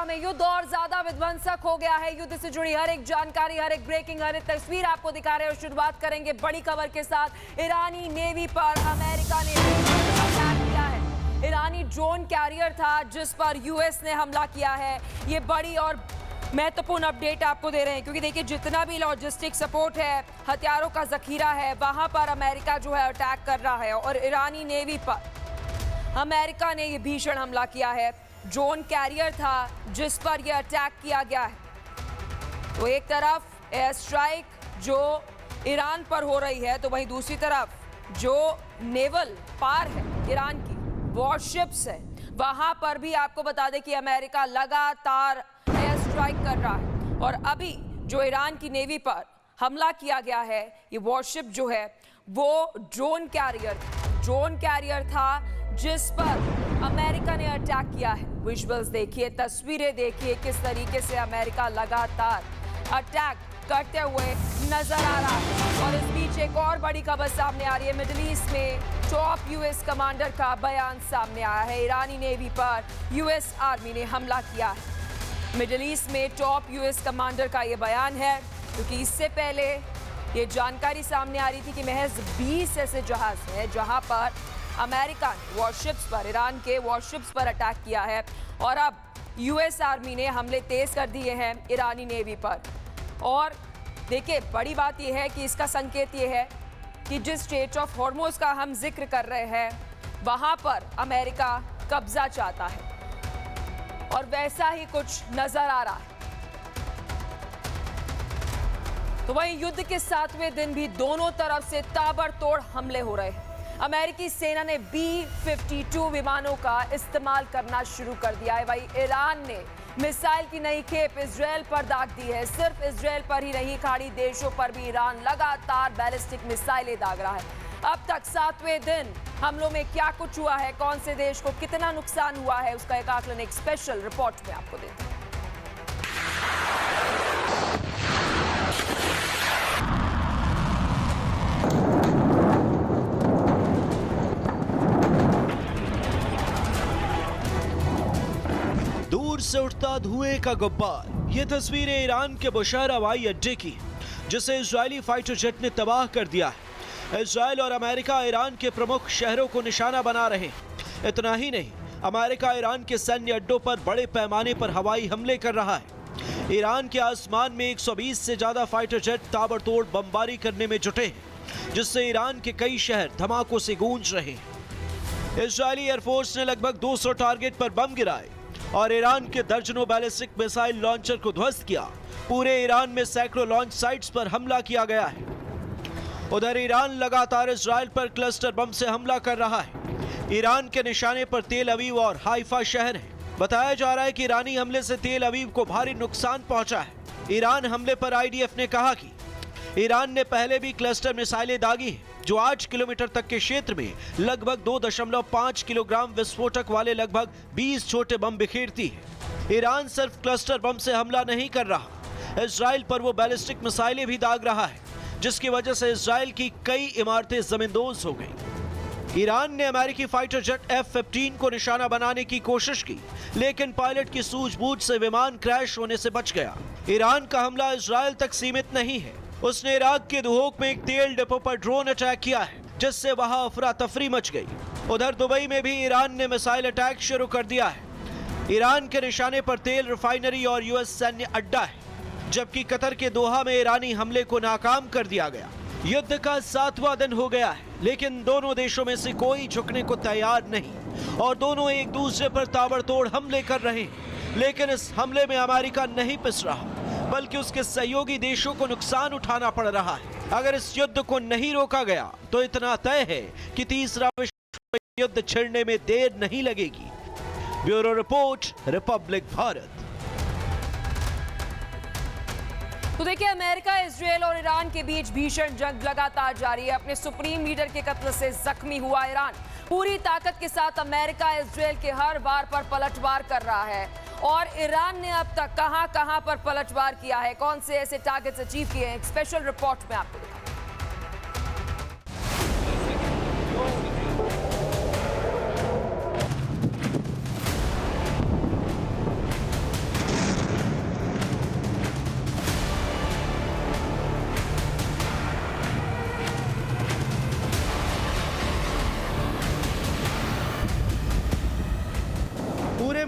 में युद्ध और ज्यादा विध्वंसक हो गया है। युद्ध से जुड़ी हर एक जानकारी, हर एक ब्रेकिंग, हर एक तस्वीर आपको दिखा रहे हैं। और शुरुआत करेंगे बड़ी खबर के साथ। ईरानी नेवी पर अमेरिका ने अटैक किया है। ईरानी ड्रोन कैरियर था जिस पर यूएस ने हमला किया है। ये बड़ी और महत्वपूर्ण अपडेट आपको दे रहे हैं क्योंकि देखिए जितना भी लॉजिस्टिक सपोर्ट है, हथियारों का जखीरा है, वहां पर अमेरिका जो है अटैक कर रहा है। और ईरानी नेवी पर अमेरिका ने ये भीषण हमला किया है। ड्रोन कैरियर था जिस पर यह अटैक किया गया है। तो एक तरफ एयर स्ट्राइक जो ईरान पर हो रही है, तो वहीं दूसरी तरफ जो नेवल पार है ईरान की वॉरशिप्स है, वहां पर भी आपको बता दें कि अमेरिका लगातार एयर स्ट्राइक कर रहा है। और अभी जो ईरान की नेवी पर हमला किया गया है, ये वॉरशिप जो है वो ड्रोन कैरियर था जिस पर अमेरिका ने अटैक किया है। विजुअल्स देखिए, तस्वीरें देखिए, किस तरीके से अमेरिका लगातार अटैक करते हुए नजर आ रहा है। और इस बीच एक और बड़ी खबर सामने आ रही है। मिडिल ईस्ट में टॉप यूएस कमांडर का बयान सामने आया है। ईरानी नेवी पर यूएस आर्मी ने हमला किया है। मिडिल ईस्ट में टॉप यूएस कमांडर का ये बयान है क्योंकि इससे पहले ये जानकारी सामने आ रही थी कि महज 20 ऐसे जहाज हैं जहां पर अमेरिका ने वॉरशिप्स पर, ईरान के वॉरशिप्स पर अटैक किया है। और अब यूएस आर्मी ने हमले तेज कर दिए हैं ईरानी नेवी पर। और देखिए बड़ी बात यह है कि इसका संकेत ये है कि जिस स्ट्रेट ऑफ हॉर्मुज़ का हम जिक्र कर रहे हैं वहां पर अमेरिका कब्जा चाहता है और वैसा ही कुछ नजर आ रहा है। तो वहीं युद्ध के 7वें दिन भी दोनों तरफ से ताबड़तोड़ हमले हो रहे हैं। अमेरिकी सेना ने B-52 विमानों का इस्तेमाल करना शुरू कर दिया है। वहीं ईरान ने मिसाइल की नई खेप इजरायल पर दाग दी है। सिर्फ इजरायल पर ही नहीं, खाड़ी देशों पर भी ईरान लगातार बैलिस्टिक मिसाइलें दाग रहा है। अब तक 7वें दिन हमलों में क्या कुछ हुआ है, कौन से देश को कितना नुकसान हुआ है, उसका एक आकलन एक स्पेशल रिपोर्ट में आपको देते हैं। दूर से उठता धुएं का गुब्बार। ये तस्वीरें ईरान के बुशैर हवाई अड्डे की जिसे इजरायली फाइटर जेट ने तबाह कर दिया है। इजरायल और अमेरिका ईरान के प्रमुख शहरों को निशाना बना रहे हैं। इतना ही नहीं, अमेरिका ईरान के सैन्य अड्डों पर बड़े पैमाने पर हवाई हमले कर रहा है। ईरान के आसमान में 120 से ज्यादा फाइटर जेट ताबड़तोड़ बमबारी करने में जुटे हैं, जिससे ईरान के कई शहर धमाकों से गूंज रहे हैं। इजरायली एयरफोर्स ने लगभग 200 टारगेट पर बम गिराए और ईरान के दर्जनों बैलिस्टिक मिसाइल लॉन्चर को ध्वस्त किया। पूरे ईरान में सैकड़ों लॉन्च साइट्स पर हमला किया गया है। उधर ईरान लगातार इजरायल पर क्लस्टर बम से हमला कर रहा है। ईरान के निशाने पर तेल अवीव और हाइफा शहर हैं। बताया जा रहा है कि ईरानी हमले से तेल अवीव को भारी नुकसान पहुंचा है। ईरान हमले पर आईडीएफ ने कहा कि ईरान ने पहले भी क्लस्टर मिसाइलें दागी हैं जो 8 किलोमीटर तक के क्षेत्र में लगभग 2.5 किलोग्राम विस्फोटक वाले लगभग 20 छोटे बम बिखेरती है। ईरान सिर्फ क्लस्टर बम से हमला नहीं कर रहा, इजराइल पर वो बैलिस्टिक मिसाइलें भी दाग रहा है, जिसकी वजह से इजराइल की कई इमारतें जमींदोज हो गई। ईरान ने अमेरिकी फाइटर जेट F-15 को निशाना बनाने की कोशिश की, लेकिन पायलट की सूझबूझ से विमान क्रैश होने से बच गया। ईरान का हमला इजराइल तक सीमित नहीं है। उसने इराक के दुहोक में एक तेल डिपो पर ड्रोन अटैक किया है, जिससे वहां अफरा तफरी मच गई। उधर दुबई में भी ईरान ने मिसाइल अटैक शुरू कर दिया है। ईरान के निशाने पर तेल रिफाइनरी और यूएस सैन्य अड्डा है, जबकि कतर के दोहा में ईरानी हमले को नाकाम कर दिया गया। युद्ध का 7वां दिन हो गया है, लेकिन दोनों देशों में से कोई झुकने को तैयार नहीं और दोनों एक दूसरे पर ताबड़तोड़ हमले कर रहे हैं। लेकिन इस हमले में अमेरिका नहीं पिस रहा, बल्कि उसके सहयोगी देशों को नुकसान उठाना पड़ रहा है। अगर इस युद्ध को नहीं रोका गया तो इतना तय है कि तीसरा विश्व युद्ध छिड़ने में देर नहीं लगेगी। Bureau report, Republic Bharat. तो देखिए, अमेरिका, इजरायल और ईरान के बीच भीषण जंग लगातार जारी है। अपने सुप्रीम लीडर के कत्ल से जख्मी हुआ ईरान पूरी ताकत के साथ अमेरिका इजरायल के हर वार पर पलटवार कर रहा है। और ईरान ने अब तक कहां पर पलटवार किया है, कौन से ऐसे टारगेट्स अचीव किए हैं, एक स्पेशल रिपोर्ट में आपको दिखाऊंगा।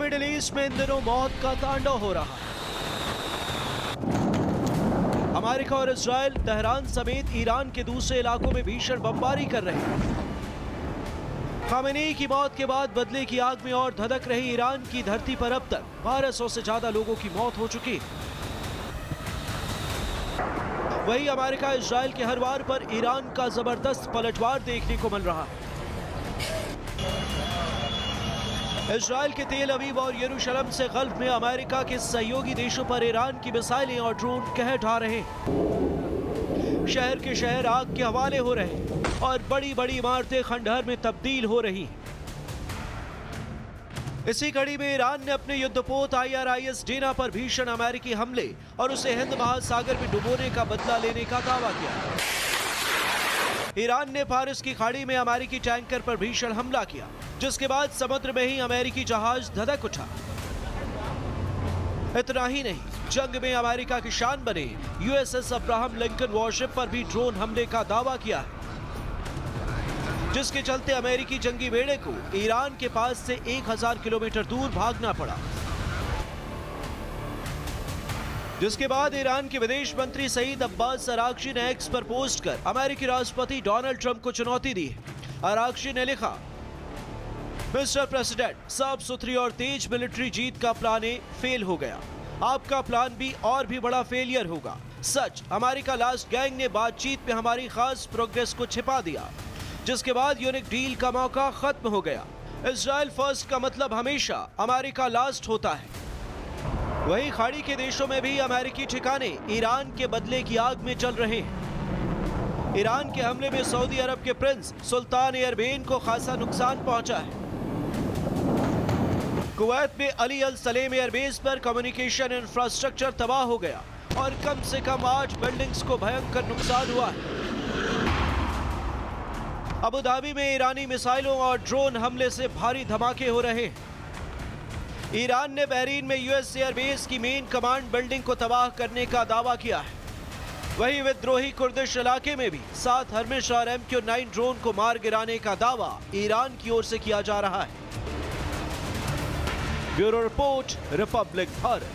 मिडिल ईस्ट में इन दिनों मौत का तांडव हो रहा है। अमेरिका और इजराइल तेहरान समेत ईरान के दूसरे इलाकों में भीषण बमबारी कर रहे हैं। खामेनेई की मौत के बाद बदले की आग में और धधक रही ईरान की धरती पर अब तक 1200 से ज्यादा लोगों की मौत हो चुकी है। वहीं अमेरिका इजराइल के हर वार पर ईरान का जबरदस्त पलटवार देखने को मिल रहा है। इजराइल के तेल अवीव और यरूशलेम से गल्फ में अमेरिका के सहयोगी देशों पर ईरान की मिसाइलें और ड्रोन कहर ढा रहे हैं। शहर के शहर आग के हवाले हो रहे हैं और बड़ी बड़ी इमारतें खंडहर में तब्दील हो रही हैं। इसी कड़ी में ईरान ने अपने युद्धपोत IRIS डेना पर भीषण अमेरिकी हमले और उसे हिंद महासागर में डुबोने का बदला लेने का दावा किया। ईरान ने फारिस की खाड़ी में अमेरिकी टैंकर पर भीषण हमला किया, जिसके बाद समुद्र में ही अमेरिकी जहाज धधक उठा। इतना ही नहीं, जंग में अमेरिका की शान बने USS अब्राहम लिंकन वॉरशिप पर भी ड्रोन हमले का दावा किया है, जिसके चलते अमेरिकी जंगी बेड़े को ईरान के पास से 1000 किलोमीटर दूर भागना पड़ा। जिसके बाद ईरान के विदेश मंत्री सईद अब्बास अरागची ने एक्स पर पोस्ट कर अमेरिकी राष्ट्रपति डोनाल्ड ट्रंप को चुनौती दी। अरागची ने लिखा, मिस्टर प्रेसिडेंट, साफ सुथरी और तेज मिलिट्री जीत का प्लान ए फेल हो गया। आपका प्लान बी और भी बड़ा फेलियर होगा। सच, अमेरिका लास्ट गैंग ने बातचीत में हमारी खास प्रोग्रेस को छिपा दिया, जिसके बाद यूनिक डील का मौका खत्म हो गया। इजराइल फर्स्ट का मतलब हमेशा अमेरिका लास्ट होता है। वहीं खाड़ी के देशों में भी अमेरिकी ठिकाने ईरान के बदले की आग में चल रहे हैं। ईरान के हमले में सऊदी अरब के प्रिंस सुल्तान एयरबेन को खासा नुकसान पहुंचा है। कुवैत में अली अल सलेम एयरबेस पर कम्युनिकेशन इंफ्रास्ट्रक्चर तबाह हो गया और कम से कम 8 बिल्डिंग्स को भयंकर नुकसान हुआ है। अबू धाबी में ईरानी मिसाइलों और ड्रोन हमले से भारी धमाके हो रहे हैं। ईरान ने बहरीन में US एयरबेस की मेन कमांड बिल्डिंग को तबाह करने का दावा किया है। वहीं विद्रोही कुर्दिश इलाके में भी 7 हर्मिश और MQ-9 ड्रोन को मार गिराने का दावा ईरान की ओर से किया जा रहा है। Bureau report, Republic Bharat.